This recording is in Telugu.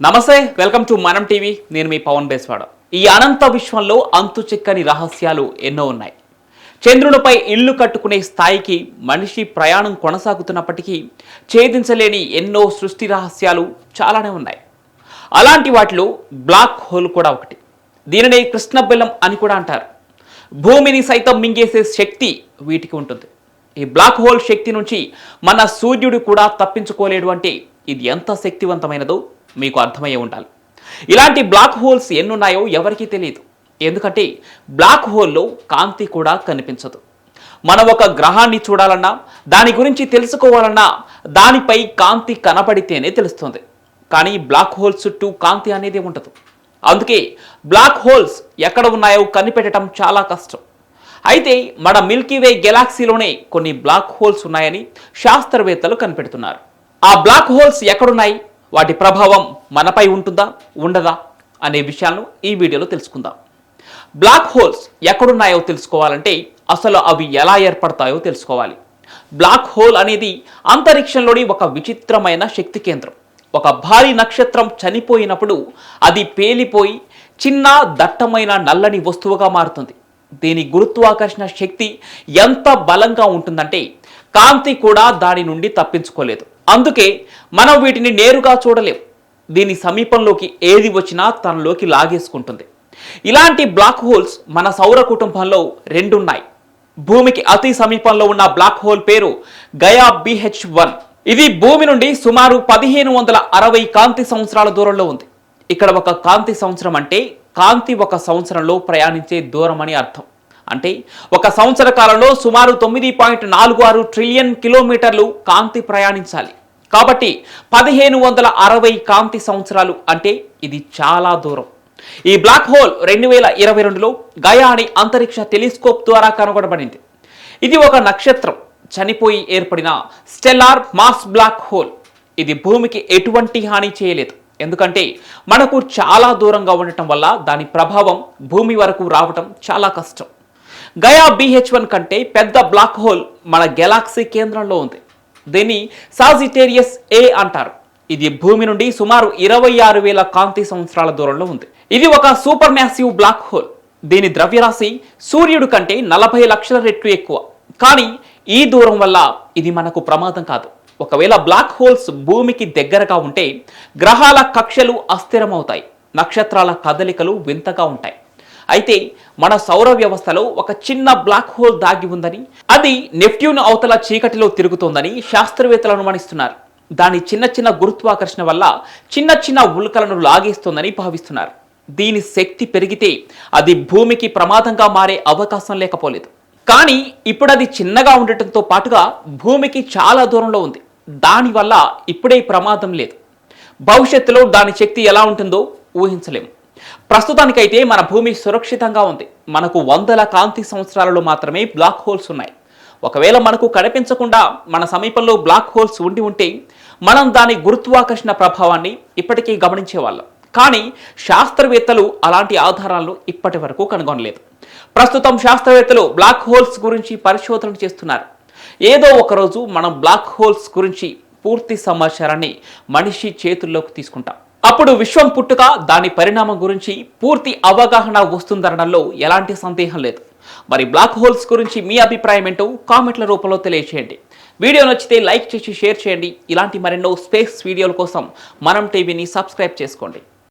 నమస్తే, వెల్కమ్ టు మనం టీవీ. నేను మీ పవన్ బేస్వాడ. ఈ అనంత విశ్వంలో అంతు చిక్కని రహస్యాలు ఎన్నో ఉన్నాయి. చంద్రునిపై ఇల్లు కట్టుకునే స్థాయికి మనిషి ప్రయాణం కొనసాగుతున్నప్పటికీ ఛేదించలేని ఎన్నో సృష్టి రహస్యాలు చాలానే ఉన్నాయి. అలాంటి వాటిలో బ్లాక్ హోల్ కూడా ఒకటి. దీనినే కృష్ణబెల్లం అని కూడా అంటారు. భూమిని సైతం మింగేసే శక్తి వీటికి ఉంటుంది. ఈ బ్లాక్ హోల్ శక్తి నుంచి మన సూర్యుడు కూడా తప్పించుకోలేడు అంటే ఇది ఎంత శక్తివంతమైనదో మీకు అర్థమయ్యే ఉండాలి. ఇలాంటి బ్లాక్ హోల్స్ ఎన్నున్నాయో ఎవరికీ తెలియదు. ఎందుకంటే బ్లాక్ హోల్లో కాంతి కూడా కనిపించదు. మనం ఒక గ్రహాన్ని చూడాలన్నా, దాని గురించి తెలుసుకోవాలన్నా దానిపై కాంతి కనపడితేనే తెలుస్తుంది. కానీ బ్లాక్ హోల్స్ చుట్టూ కాంతి అనేది ఉండదు. అందుకే బ్లాక్ హోల్స్ ఎక్కడ ఉన్నాయో కనిపెట్టడం చాలా కష్టం. అయితే మన మిల్కీవే గెలాక్సీలోనే కొన్ని బ్లాక్ హోల్స్ ఉన్నాయని శాస్త్రవేత్తలు కనిపెడుతున్నారు. ఆ బ్లాక్ హోల్స్ ఎక్కడున్నాయి, వాటి ప్రభావం మనపై ఉంటుందా ఉండదా అనే విషయాలను ఈ వీడియోలో తెలుసుకుందాం. బ్లాక్ హోల్స్ ఎక్కడున్నాయో తెలుసుకోవాలంటే అసలు అవి ఎలా ఏర్పడతాయో తెలుసుకోవాలి. బ్లాక్ హోల్ అనేది అంతరిక్షంలోని ఒక విచిత్రమైన శక్తి కేంద్రం. ఒక భారీ నక్షత్రం చనిపోయినప్పుడు అది పేలిపోయి చిన్న దట్టమైన నల్లని వస్తువుగా మారుతుంది. దీని గురుత్వాకర్షణ శక్తి ఎంత బలంగా ఉంటుందంటే కాంతి కూడా దాని నుండి తప్పించుకోలేదు. అందుకే మనం వీటిని నేరుగా చూడలేం. దీని సమీపంలోకి ఏది వచ్చినా తనలోకి లాగేసుకుంటుంది. ఇలాంటి బ్లాక్ హోల్స్ మన సౌర కుటుంబంలో రెండున్నాయి. భూమికి అతి సమీపంలో ఉన్న బ్లాక్ హోల్ పేరు గయా BH1. ఇది భూమి నుండి సుమారు 1560 కాంతి సంవత్సరాల దూరంలో ఉంది. ఇక్కడ ఒక కాంతి సంవత్సరం అంటే కాంతి ఒక సంవత్సరంలో ప్రయాణించే దూరం అని అర్థం. అంటే ఒక సంవత్సర కాలంలో సుమారు 9.46 ట్రిలియన్ కిలోమీటర్లు కాంతి ప్రయాణించాలి. కాబట్టి 1560 కాంతి సంవత్సరాలు అంటే ఇది చాలా దూరం. ఈ బ్లాక్ హోల్ 2022లో గయా అనే అంతరిక్ష టెలిస్కోప్ ద్వారా కనుగొనబడింది. ఇది ఒక నక్షత్రం చనిపోయి ఏర్పడిన స్టెల్లార్ మాస్ బ్లాక్ హోల్. ఇది భూమికి ఎటువంటి హాని చేయలేదు. ఎందుకంటే మనకు చాలా దూరంగా ఉండటం వల్ల దాని ప్రభావం భూమి వరకు రావటం చాలా కష్టం. గయా BH1 కంటే పెద్ద బ్లాక్ హోల్ మన గెలాక్సీ కేంద్రంలో ఉంది. దీన్ని సాజిటేరియస్ A అంటారు. ఇది భూమి నుండి సుమారు 26,000 కాంతి సంవత్సరాల దూరంలో ఉంది. ఇది ఒక సూపర్ మ్యాసివ్ బ్లాక్ హోల్. దీని ద్రవ్యరాశి సూర్యుడు కంటే 40 లక్షల రెట్లు ఎక్కువ. కానీ ఈ దూరం వల్ల ఇది మనకు ప్రమాదం కాదు. ఒకవేళ బ్లాక్ హోల్స్ భూమికి దగ్గరగా ఉంటే గ్రహాల కక్షలు అస్థిరమవుతాయి, నక్షత్రాల కదలికలు వింతగా ఉంటాయి. అయితే మన సౌర వ్యవస్థలో ఒక చిన్న బ్లాక్ హోల్ దాగి ఉందని, అది నెప్ట్యూన్ అవతల చీకటిలో తిరుగుతోందని శాస్త్రవేత్తలు అనుమానిస్తున్నారు. దాని చిన్న చిన్న గురుత్వాకర్షణ వల్ల చిన్న చిన్న ఉల్కలను లాగేస్తోందని భావిస్తున్నారు. దీని శక్తి పెరిగితే అది భూమికి ప్రమాదంగా మారే అవకాశం లేకపోలేదు. కానీ ఇప్పుడు అది చిన్నగా ఉండటంతో పాటుగా భూమికి చాలా దూరంలో ఉంది. దానివల్ల ఇప్పుడే ప్రమాదం లేదు. భవిష్యత్తులో దాని శక్తి ఎలా ఉంటుందో ఊహించలేము. ప్రస్తుతానికైతే మన భూమి సురక్షితంగా ఉంది. మనకు 100 కాంతి సంవత్సరాలలో మాత్రమే బ్లాక్ హోల్స్ ఉన్నాయి. ఒకవేళ మనకు కనిపించకుండా మన సమీపంలో బ్లాక్ హోల్స్ ఉండి ఉంటే మనం దాని గురుత్వాకర్షణ ప్రభావాన్ని ఇప్పటికీ గమనించేవాళ్ళం. కానీ శాస్త్రవేత్తలు అలాంటి ఆధారాలను ఇప్పటి వరకు కనుగొనలేదు. ప్రస్తుతం శాస్త్రవేత్తలు బ్లాక్ హోల్స్ గురించి పరిశోధనలు చేస్తున్నారు. ఏదో ఒకరోజు మనం బ్లాక్ హోల్స్ గురించి పూర్తి సమాచారాన్ని మనిషి చేతుల్లోకి తీసుకుంటాం. అప్పుడు విశ్వం పుట్టుక, దాని పరిణామం గురించి పూర్తి అవగాహన వస్తుందనడంలో ఎలాంటి సందేహం లేదు. మరి బ్లాక్ హోల్స్ గురించి మీ అభిప్రాయం ఏంటో కామెంట్ల రూపంలో తెలియజేయండి. వీడియో నచ్చితే లైక్ చేసి షేర్ చేయండి. ఇలాంటి మరెన్నో స్పేస్ వీడియోల కోసం మనం టీవీని సబ్స్క్రైబ్ చేసుకోండి.